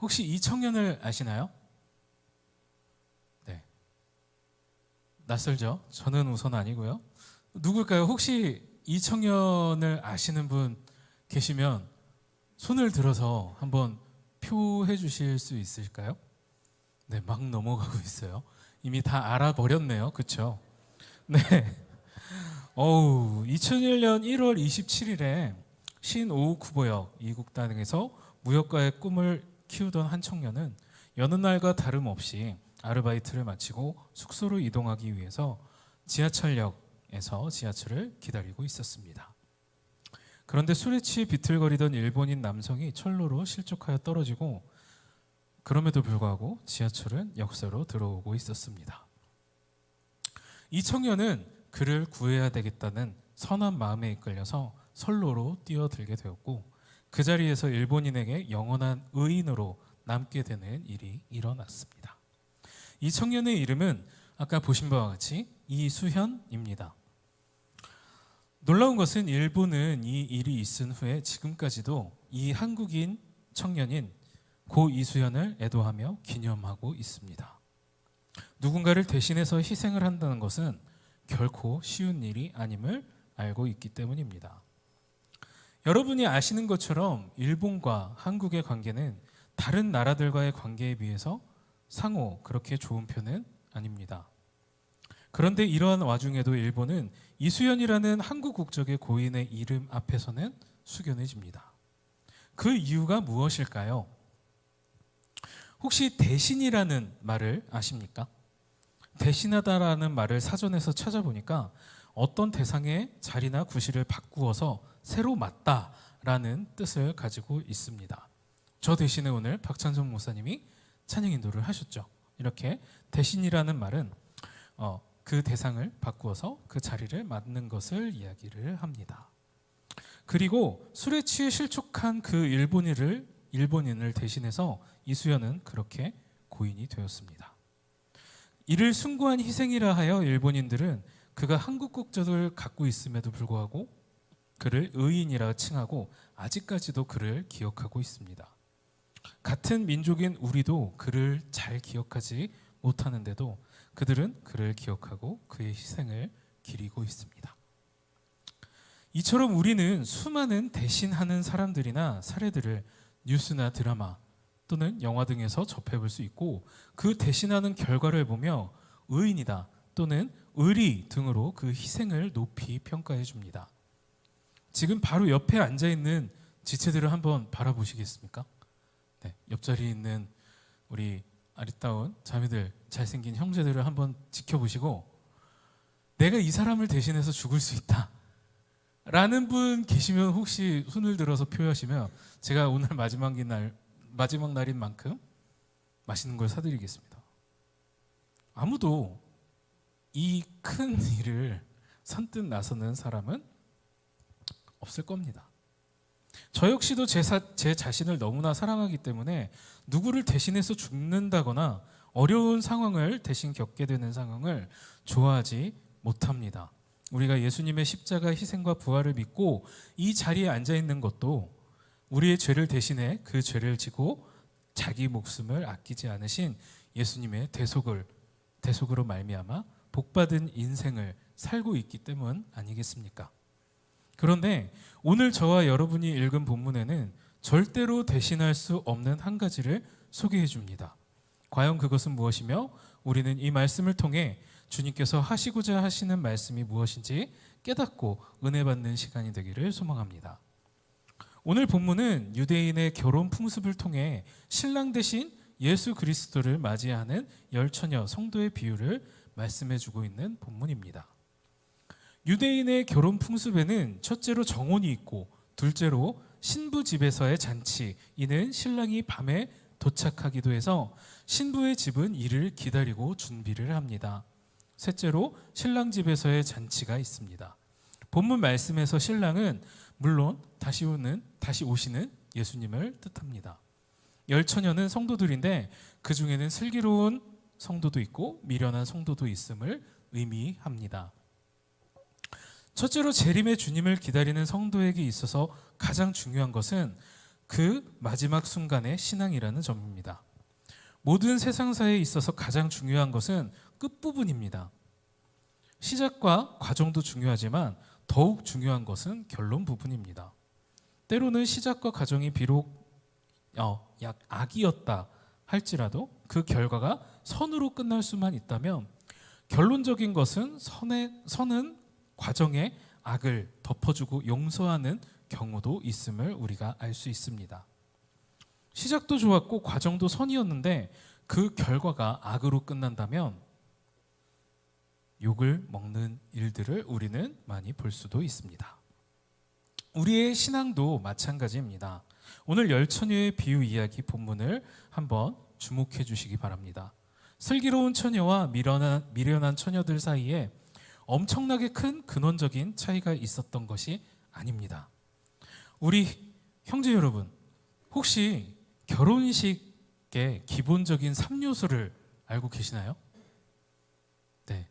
혹시 이 청년을 아시나요? 네. 낯설죠? 저는 우선 아니고요. 누굴까요? 혹시 이 청년을 아시는 분 계시면 손을 들어서 한번 표해 주실 수 있을까요? 네, 막 넘어가고 있어요. 이미 다 알아버렸네요. 그렇죠? 네. 2001년 1월 27일에 신오후 구보역 이국단에서 무역가의 꿈을 키우던 한 청년은 여느 날과 다름없이 아르바이트를 마치고 숙소로 이동하기 위해서 지하철역에서 지하철을 기다리고 있었습니다. 그런데 술에 취해 비틀거리던 일본인 남성이 철로로 실족하여 떨어지고 그럼에도 불구하고 지하철은 역사로 들어오고 있었습니다. 이 청년은 그를 구해야 되겠다는 선한 마음에 이끌려서 선로로 뛰어들게 되었고 그 자리에서 일본인에게 영원한 의인으로 남게 되는 일이 일어났습니다. 이 청년의 이름은 아까 보신 바와 같이 이수현입니다. 놀라운 것은 일본은 이 일이 있은 후에 지금까지도 이 한국인 청년인 고 이수현을 애도하며 기념하고 있습니다. 누군가를 대신해서 희생을 한다는 것은 결코 쉬운 일이 아님을 알고 있기 때문입니다. 여러분이 아시는 것처럼 일본과 한국의 관계는 다른 나라들과의 관계에 비해서 상호 그렇게 좋은 편은 아닙니다. 그런데 이러한 와중에도 일본은 이수연이라는 한국 국적의 고인의 이름 앞에서는 숙연해집니다. 그 이유가 무엇일까요? 혹시 대신이라는 말을 아십니까? 대신하다라는 말을 사전에서 찾아보니까 어떤 대상의 자리나 구실을 바꾸어서 새로 맞다라는 뜻을 가지고 있습니다. 저 대신에 오늘 박찬성 목사님이 찬양 인도를 하셨죠. 이렇게 대신이라는 말은 그 대상을 바꾸어서 그 자리를 맡는 것을 이야기를 합니다. 그리고 술에 취해 실족한 그 일본인을 대신해서 이수연은 그렇게 고인이 되었습니다. 이를 숭고한 희생이라 하여 일본인들은 그가 한국 국적을 갖고 있음에도 불구하고 그를 의인이라 칭하고 아직까지도 그를 기억하고 있습니다. 같은 민족인 우리도 그를 잘 기억하지 못하는데도 그들은 그를 기억하고 그의 희생을 기리고 있습니다. 이처럼 우리는 수많은 대신하는 사람들이나 사례들을 뉴스나 드라마 또는 영화 등에서 접해볼 수 있고 그 대신하는 결과를 보며 의인이다 또는 의리 등으로 그 희생을 높이 평가해 줍니다. 지금 바로 옆에 앉아있는 지체들을 한번 바라보시겠습니까? 네, 옆자리에 있는 우리 아리따운 자매들, 잘생긴 형제들을 한번 지켜보시고 내가 이 사람을 대신해서 죽을 수 있다 라는 분 계시면 혹시 손을 들어서 표하시면 제가 오늘 마지막 날인 만큼 맛있는 걸 사드리겠습니다. 아무도 이 큰 일을 선뜻 나서는 사람은 없을 겁니다. 저 역시도 제 자신을 너무나 사랑하기 때문에 누구를 대신해서 죽는다거나 어려운 상황을 대신 겪게 되는 상황을 좋아하지 못합니다. 우리가 예수님의 십자가 희생과 부활을 믿고 이 자리에 앉아 있는 것도 우리의 죄를 대신해 그 죄를 지고 자기 목숨을 아끼지 않으신 예수님의 대속으로 말미암아 복받은 인생을 살고 있기 때문 아니겠습니까? 그런데 오늘 저와 여러분이 읽은 본문에는 절대로 대신할 수 없는 한 가지를 소개해 줍니다. 과연 그것은 무엇이며 우리는 이 말씀을 통해 주님께서 하시고자 하시는 말씀이 무엇인지 깨닫고 은혜 받는 시간이 되기를 소망합니다. 오늘 본문은 유대인의 결혼 풍습을 통해 신랑 대신 예수 그리스도를 맞이하는 열처녀 성도의 비유를 말씀해 주고 있는 본문입니다. 유대인의 결혼 풍습에는 첫째로 정혼이 있고 둘째로 신부 집에서의 잔치, 이는 신랑이 밤에 도착하기도 해서 신부의 집은 이를 기다리고 준비를 합니다. 셋째로 신랑 집에서의 잔치가 있습니다. 본문 말씀에서 신랑은 물론 다시 오시는 예수님을 뜻합니다. 열처녀는 성도들인데 그 중에는 슬기로운 성도도 있고 미련한 성도도 있음을 의미합니다. 첫째로 재림의 주님을 기다리는 성도에게 있어서 가장 중요한 것은 그 마지막 순간의 신앙이라는 점입니다. 모든 세상사에 있어서 가장 중요한 것은 끝부분입니다. 시작과 과정도 중요하지만 더욱 중요한 것은 결론 부분입니다. 때로는 시작과 과정이 비록 약 악이었다 할지라도 그 결과가 선으로 끝날 수만 있다면 결론적인 것은 선은 과정에 악을 덮어주고 용서하는 경우도 있음을 우리가 알 수 있습니다. 시작도 좋았고 과정도 선이었는데 그 결과가 악으로 끝난다면 욕을 먹는 일들을 우리는 많이 볼 수도 있습니다. 우리의 신앙도 마찬가지입니다. 오늘 열처녀의 비유 이야기 본문을 한번 주목해 주시기 바랍니다. 슬기로운 처녀와 미련한 처녀들 사이에 엄청나게 큰 근원적인 차이가 있었던 것이 아닙니다. 우리 형제 여러분, 혹시 결혼식의 기본적인 3요소를 알고 계시나요? 네,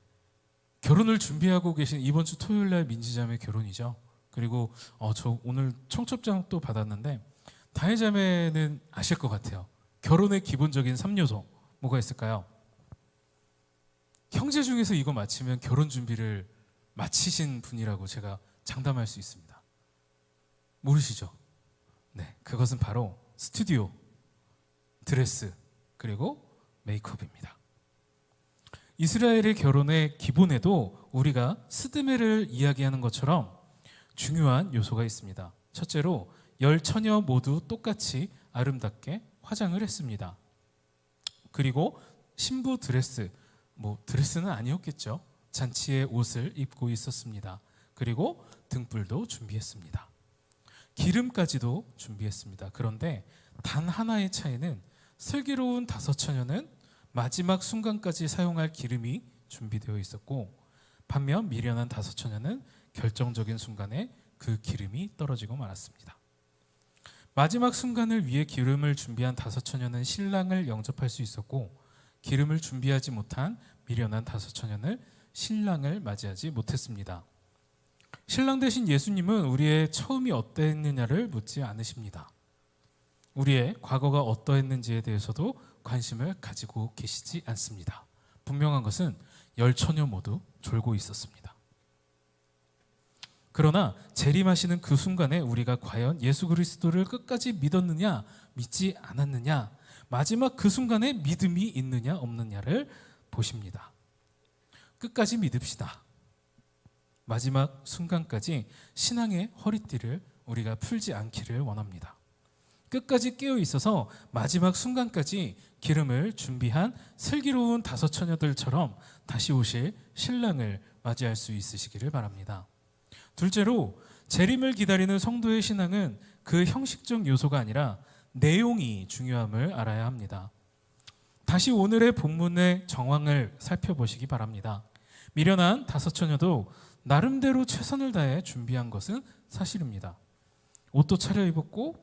결혼을 준비하고 계신 이번 주 토요일 날 민지자매 결혼이죠. 그리고 저 오늘 청첩장 또 받았는데 다혜자매는 아실 것 같아요. 결혼의 기본적인 3요소 뭐가 있을까요? 형제 중에서 이거 마치면 결혼 준비를 마치신 분이라고 제가 장담할 수 있습니다. 모르시죠? 네, 그것은 바로 스튜디오, 드레스, 그리고 메이크업입니다. 이스라엘의 결혼의 기본에도 우리가 스드메를 이야기하는 것처럼 중요한 요소가 있습니다. 첫째로 10처녀 모두 똑같이 아름답게 화장을 했습니다. 그리고 신부 드레스, 드레스는 아니었겠죠. 잔치의 옷을 입고 있었습니다. 그리고 등불도 준비했습니다. 기름까지도 준비했습니다. 그런데 단 하나의 차이는 슬기로운 5처녀는 마지막 순간까지 사용할 기름이 준비되어 있었고 반면 미련한 5처녀는 결정적인 순간에 그 기름이 떨어지고 말았습니다. 마지막 순간을 위해 기름을 준비한 5처녀는 신랑을 영접할 수 있었고 기름을 준비하지 못한 미련한 5처녀는 신랑을 맞이하지 못했습니다. 신랑 되신 예수님은 우리의 처음이 어떠했느냐를 묻지 않으십니다. 우리의 과거가 어떠했는지에 대해서도 관심을 가지고 계시지 않습니다. 분명한 것은 10처녀 모두 졸고 있었습니다. 그러나 재림하시는 그 순간에 우리가 과연 예수 그리스도를 끝까지 믿었느냐 믿지 않았느냐 마지막 그 순간에 믿음이 있느냐 없느냐를 보십니다. 끝까지 믿읍시다. 마지막 순간까지 신앙의 허리띠를 우리가 풀지 않기를 원합니다. 끝까지 깨어 있어서 마지막 순간까지 기름을 준비한 슬기로운 5처녀들처럼 다시 오실 신랑을 맞이할 수 있으시기를 바랍니다. 둘째로 재림을 기다리는 성도의 신앙은 그 형식적 요소가 아니라 내용이 중요함을 알아야 합니다. 다시 오늘의 본문의 정황을 살펴보시기 바랍니다. 미련한 5처녀도 나름대로 최선을 다해 준비한 것은 사실입니다. 옷도 차려입었고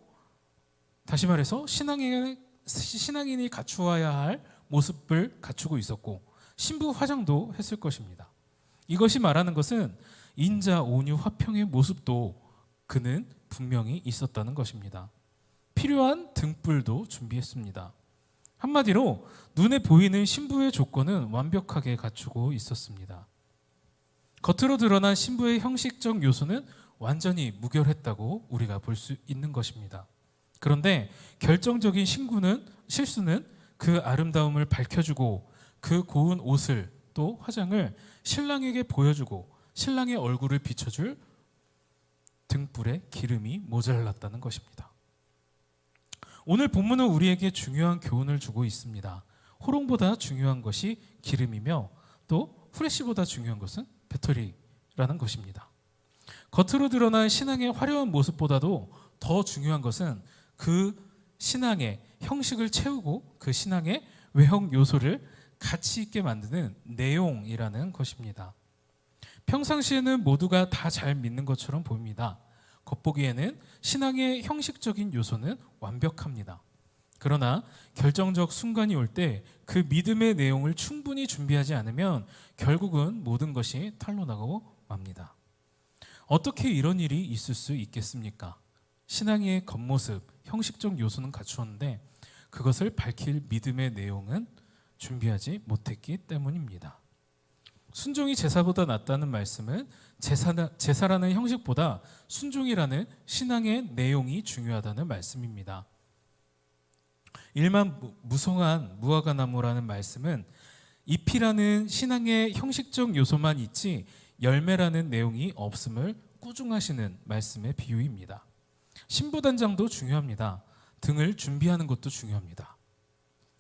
다시 말해서 신앙인이 갖추어야 할 모습을 갖추고 있었고 신부 화장도 했을 것입니다. 이것이 말하는 것은 인자, 온유, 화평의 모습도 그는 분명히 있었다는 것입니다. 필요한 등불도 준비했습니다. 한마디로 눈에 보이는 신부의 조건은 완벽하게 갖추고 있었습니다. 겉으로 드러난 신부의 형식적 요소는 완전히 무결했다고 우리가 볼 수 있는 것입니다. 그런데 결정적인 실수는 그 아름다움을 밝혀주고 그 고운 옷을 또 화장을 신랑에게 보여주고 신랑의 얼굴을 비춰줄 등불에 기름이 모자랐다는 것입니다. 오늘 본문은 우리에게 중요한 교훈을 주고 있습니다. 호롱보다 중요한 것이 기름이며 또 후레쉬보다 중요한 것은 배터리라는 것입니다. 겉으로 드러난 신앙의 화려한 모습보다도 더 중요한 것은 그 신앙의 형식을 채우고 그 신앙의 외형 요소를 가치 있게 만드는 내용이라는 것입니다. 평상시에는 모두가 다 잘 믿는 것처럼 보입니다. 겉보기에는 신앙의 형식적인 요소는 완벽합니다. 그러나 결정적 순간이 올 때 그 믿음의 내용을 충분히 준비하지 않으면 결국은 모든 것이 탄로나고 맙니다. 어떻게 이런 일이 있을 수 있겠습니까? 신앙의 겉모습, 형식적 요소는 갖추었는데 그것을 밝힐 믿음의 내용은 준비하지 못했기 때문입니다. 순종이 제사보다 낫다는 말씀은 제사라는 형식보다 순종이라는 신앙의 내용이 중요하다는 말씀입니다. 일만 무성한 무화과 나무라는 말씀은 잎이라는 신앙의 형식적 요소만 있지 열매라는 내용이 없음을 꾸중하시는 말씀의 비유입니다. 신부단장도 중요합니다. 등을 준비하는 것도 중요합니다.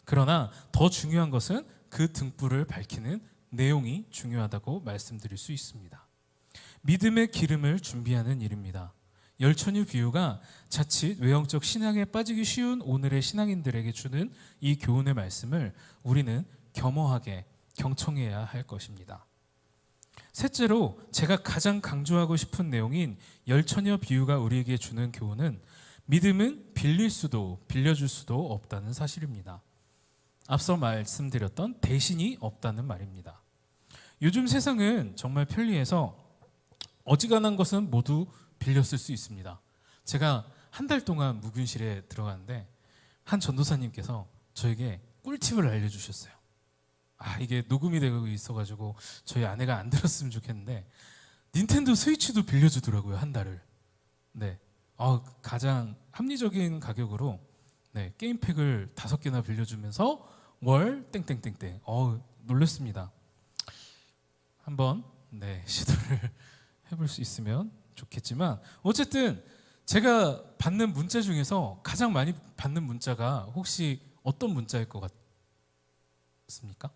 그러나 더 중요한 것은 그 등불을 밝히는 내용이 중요하다고 말씀드릴 수 있습니다. 믿음의 기름을 준비하는 일입니다. 열천유 비유가 자칫 외형적 신앙에 빠지기 쉬운 오늘의 신앙인들에게 주는 이 교훈의 말씀을 우리는 겸허하게 경청해야 할 것입니다. 셋째로 제가 가장 강조하고 싶은 내용인 열처녀 비유가 우리에게 주는 교훈은 믿음은 빌릴 수도 빌려줄 수도 없다는 사실입니다. 앞서 말씀드렸던 대신이 없다는 말입니다. 요즘 세상은 정말 편리해서 어지간한 것은 모두 빌려 쓸 수 있습니다. 제가 한 달 동안 무균실에 들어갔는데 한 전도사님께서 저에게 꿀팁을 알려주셨어요. 이게 녹음이 되고 있어가지고 저희 아내가 안 들었으면 좋겠는데 닌텐도 스위치도 빌려주더라고요, 한 달을. 네, 가장 합리적인 가격으로 게임팩을 5개나 빌려주면서 월 땡땡땡땡. 놀랐습니다. 한번 시도를 해볼 수 있으면 좋겠지만 어쨌든 제가 받는 문자 중에서 가장 많이 받는 문자가 혹시 어떤 문자일 것 같습니까?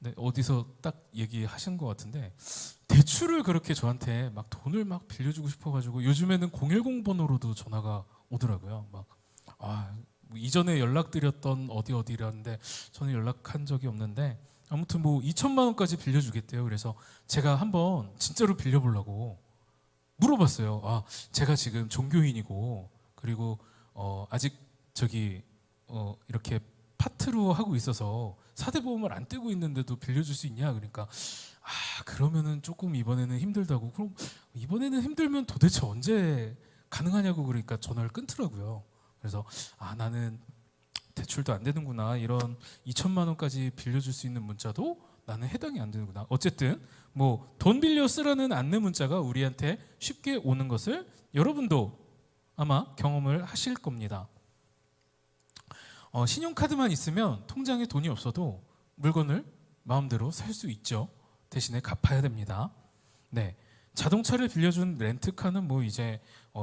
네, 어디서 딱 얘기하신 것 같은데 대출을 그렇게 저한테 막 돈을 막 빌려주고 싶어가지고 요즘에는 010 번호로도 전화가 오더라고요. 이전에 연락드렸던 어디라는데 저는 연락한 적이 없는데 아무튼 2천만 원까지 빌려주겠대요. 그래서 제가 한번 진짜로 빌려보려고 물어봤어요. 제가 지금 종교인이고 그리고 아직 이렇게 파트로 하고 있어서 사대보험을 안 떼고 있는데도 빌려줄 수 있냐? 그러니까 그러면은 조금 이번에는 힘들다고. 그럼 이번에는 힘들면 도대체 언제 가능하냐고 그러니까 전화를 끊더라고요. 그래서 나는 대출도 안 되는구나. 이런 2천만 원까지 빌려줄 수 있는 문자도 나는 해당이 안 되는구나. 어쨌든 돈 빌려 쓰라는 안내 문자가 우리한테 쉽게 오는 것을 여러분도 아마 경험을 하실 겁니다. 신용카드만 있으면 통장에 돈이 없어도 물건을 마음대로 살 수 있죠. 대신에 갚아야 됩니다. 네, 자동차를 빌려준 렌트카는 이제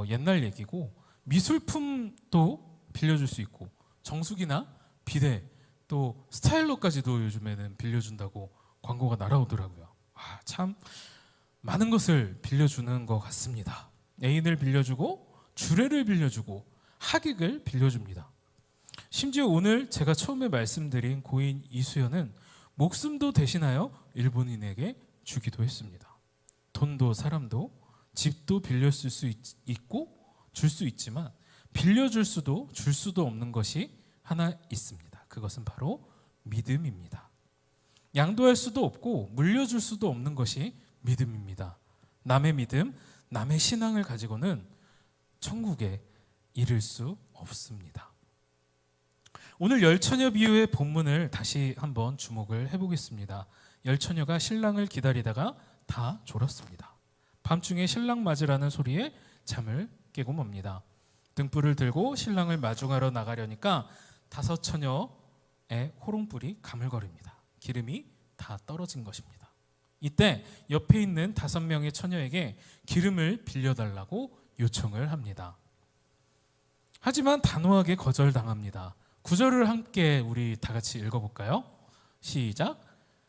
옛날 얘기고 미술품도 빌려줄 수 있고 정수기나 비데 또 스타일러까지도 요즘에는 빌려준다고 광고가 날아오더라고요. 참 많은 것을 빌려주는 것 같습니다. 애인을 빌려주고 주례를 빌려주고 하객을 빌려줍니다. 심지어 오늘 제가 처음에 말씀드린 고인 이수연은 목숨도 대신하여 일본인에게 주기도 했습니다. 돈도 사람도 집도 빌렸을 수 있고 줄 수 있지만 빌려줄 수도 줄 수도 없는 것이 하나 있습니다. 그것은 바로 믿음입니다. 양도할 수도 없고 물려줄 수도 없는 것이 믿음입니다. 남의 믿음, 남의 신앙을 가지고는 천국에 이를 수 없습니다. 오늘 열처녀 비유의 본문을 다시 한번 주목을 해보겠습니다. 열처녀가 신랑을 기다리다가 다 졸았습니다. 밤중에 신랑 맞으라는 소리에 잠을 깨고 맙니다. 등불을 들고 신랑을 마중하러 나가려니까 5 처녀의 호롱불이 가물거립니다. 기름이 다 떨어진 것입니다. 이때 옆에 있는 5명의 처녀에게 기름을 빌려달라고 요청을 합니다. 하지만 단호하게 거절당합니다. 9절을 함께 우리 다 같이 읽어볼까요? 시작.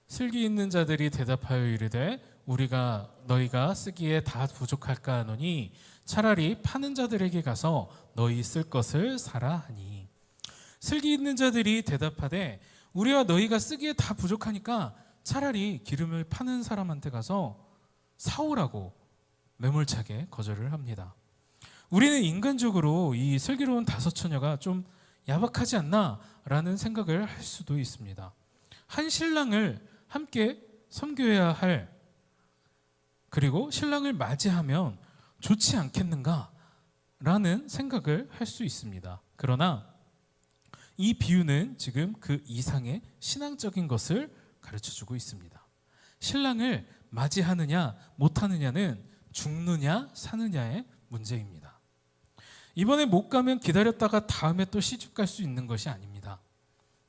슬기 있는 자들이 대답하여 이르되 우리가 너희가 쓰기에 다 부족할까 하노니 차라리 파는 자들에게 가서 너희 쓸 것을 사라 하니. 슬기 있는 자들이 대답하되 우리와 너희가 쓰기에 다 부족하니까 차라리 기름을 파는 사람한테 가서 사오라고 매몰차게 거절을 합니다. 우리는 인간적으로 이 슬기로운 5 처녀가 좀 야박하지 않나 라는 생각을 할 수도 있습니다. 한 신랑을 함께 섬겨야 할, 그리고 신랑을 맞이하면 좋지 않겠는가라는 생각을 할 수 있습니다. 그러나 이 비유는 지금 그 이상의 신앙적인 것을 가르쳐주고 있습니다. 신랑을 맞이하느냐 못하느냐는 죽느냐 사느냐의 문제입니다. 이번에 못 가면 기다렸다가 다음에 또 시집 갈 수 있는 것이 아닙니다.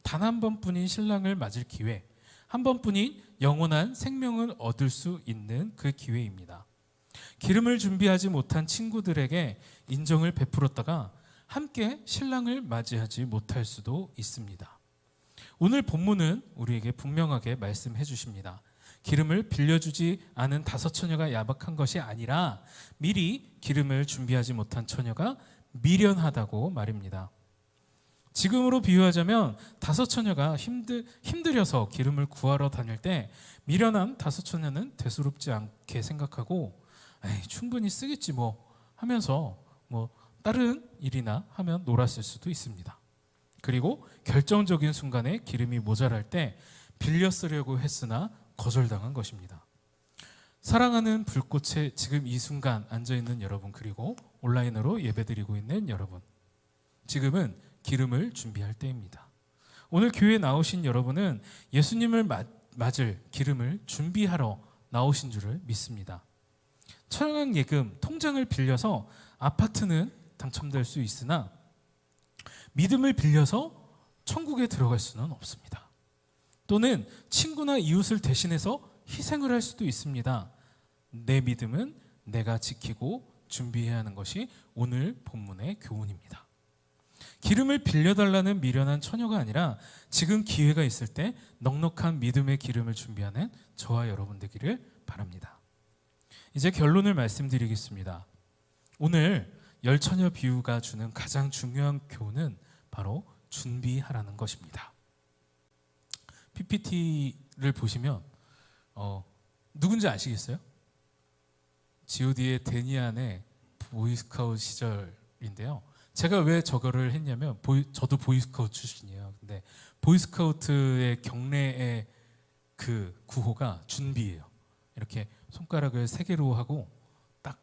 단 한 번뿐인 신랑을 맞을 기회, 한 번뿐인 영원한 생명을 얻을 수 있는 그 기회입니다. 기름을 준비하지 못한 친구들에게 인정을 베풀었다가 함께 신랑을 맞이하지 못할 수도 있습니다. 오늘 본문은 우리에게 분명하게 말씀해 주십니다. 기름을 빌려주지 않은 5 처녀가 야박한 것이 아니라 미리 기름을 준비하지 못한 처녀가 미련하다고 말입니다. 지금으로 비유하자면 5 처녀가 힘들여서 기름을 구하러 다닐 때 미련한 5 처녀는 대수롭지 않게 생각하고 에이, 충분히 쓰겠지 뭐 하면서 뭐 다른 일이나 하면 놀았을 수도 있습니다. 그리고 결정적인 순간에 기름이 모자랄 때 빌려 쓰려고 했으나 거절당한 것입니다. 사랑하는 불꽃에 지금 이 순간 앉아있는 여러분, 그리고 온라인으로 예배드리고 있는 여러분, 지금은 기름을 준비할 때입니다. 오늘 교회에 나오신 여러분은 예수님을 맞을 기름을 준비하러 나오신 줄을 믿습니다. 천ang 예금 통장을 빌려서 아파트는 당첨될 수 있으나 믿음을 빌려서 천국에 들어갈 수는 없습니다. 또는 친구나 이웃을 대신해서 희생을 할 수도 있습니다. 내 믿음은 내가 지키고 준비해야 하는 것이 오늘 본문의 교훈입니다. 기름을 빌려달라는 미련한 처녀가 아니라 지금 기회가 있을 때 넉넉한 믿음의 기름을 준비하는 저와 여러분 되기를 바랍니다. 이제 결론을 말씀드리겠습니다. 오늘 10처녀 비유가 주는 가장 중요한 교훈은 바로 준비하라는 것입니다. PPT를 보시면 누군지 아시겠어요? G.O.D의 데니안의 보이스카우트 시절인데요. 제가 왜 저거를 했냐면 저도 보이스카우트 출신이에요. 근데 보이스카우트의 경례의 그 구호가 준비예요. 이렇게 손가락을 3개로 하고 딱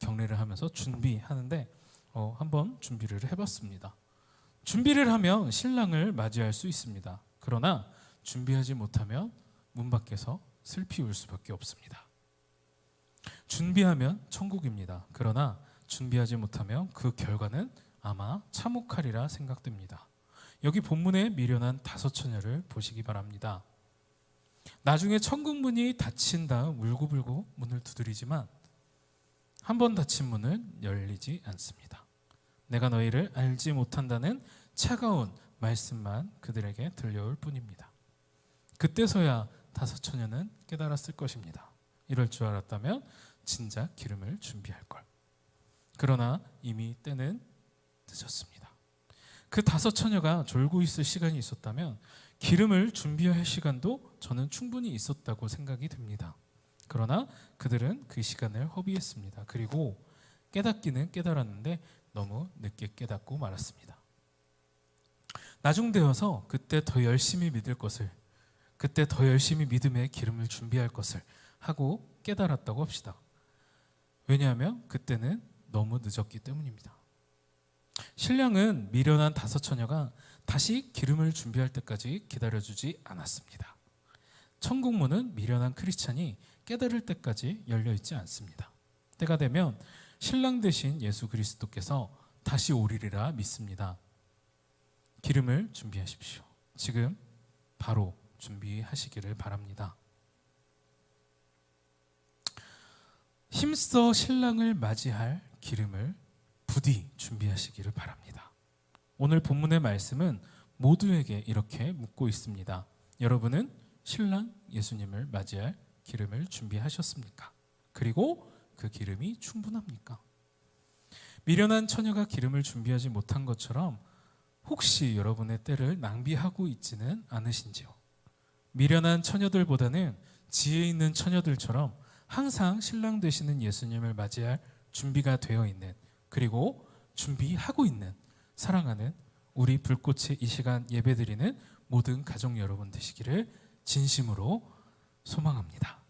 경례를 하면서 준비하는데 한번 준비를 해봤습니다. 준비를 하면 신랑을 맞이할 수 있습니다. 그러나 준비하지 못하면 문 밖에서 슬피 울 수밖에 없습니다. 준비하면 천국입니다. 그러나 준비하지 못하면 그 결과는 아마 참혹하리라 생각됩니다. 여기 본문에 미련한 5 처녀를 보시기 바랍니다. 나중에 천국 문이 닫힌 다음 울고불고 문을 두드리지만 한 번 닫힌 문은 열리지 않습니다. 내가 너희를 알지 못한다는 차가운 말씀만 그들에게 들려올 뿐입니다. 그때서야 5 처녀는 깨달았을 것입니다. 이럴 줄 알았다면 진작 기름을 준비할 걸. 그러나 이미 때는 늦었습니다. 그 5 처녀가 졸고 있을 시간이 있었다면 기름을 준비할 시간도 저는 충분히 있었다고 생각이 듭니다. 그러나 그들은 그 시간을 허비했습니다. 그리고 깨닫기는 깨달았는데 너무 늦게 깨닫고 말았습니다. 나중 되어서 그때 더 열심히 믿을 것을, 그때 더 열심히 믿음의 기름을 준비할 것을 하고 깨달았다고 합시다. 왜냐하면 그때는 너무 늦었기 때문입니다. 신랑은 미련한 5 처녀가 다시 기름을 준비할 때까지 기다려주지 않았습니다. 천국 문은 미련한 크리스찬이 깨달을 때까지 열려있지 않습니다. 때가 되면 신랑 되신 예수 그리스도께서 다시 오리리라 믿습니다. 기름을 준비하십시오. 지금 바로 준비하시기를 바랍니다. 힘써 신랑을 맞이할 기름을 부디 준비하시기를 바랍니다. 오늘 본문의 말씀은 모두에게 이렇게 묻고 있습니다. 여러분은 신랑 예수님을 맞이할 기름을 준비하셨습니까? 그리고 그 기름이 충분합니까? 미련한 처녀가 기름을 준비하지 못한 것처럼 혹시 여러분의 때를 낭비하고 있지는 않으신지요? 미련한 처녀들보다는 지혜 있는 처녀들처럼 항상 신랑 되시는 예수님을 맞이할 준비가 되어 있는, 그리고 준비하고 있는 사랑하는 우리 불꽃의 이 시간 예배드리는 모든 가족 여러분 되시기를 진심으로 소망합니다.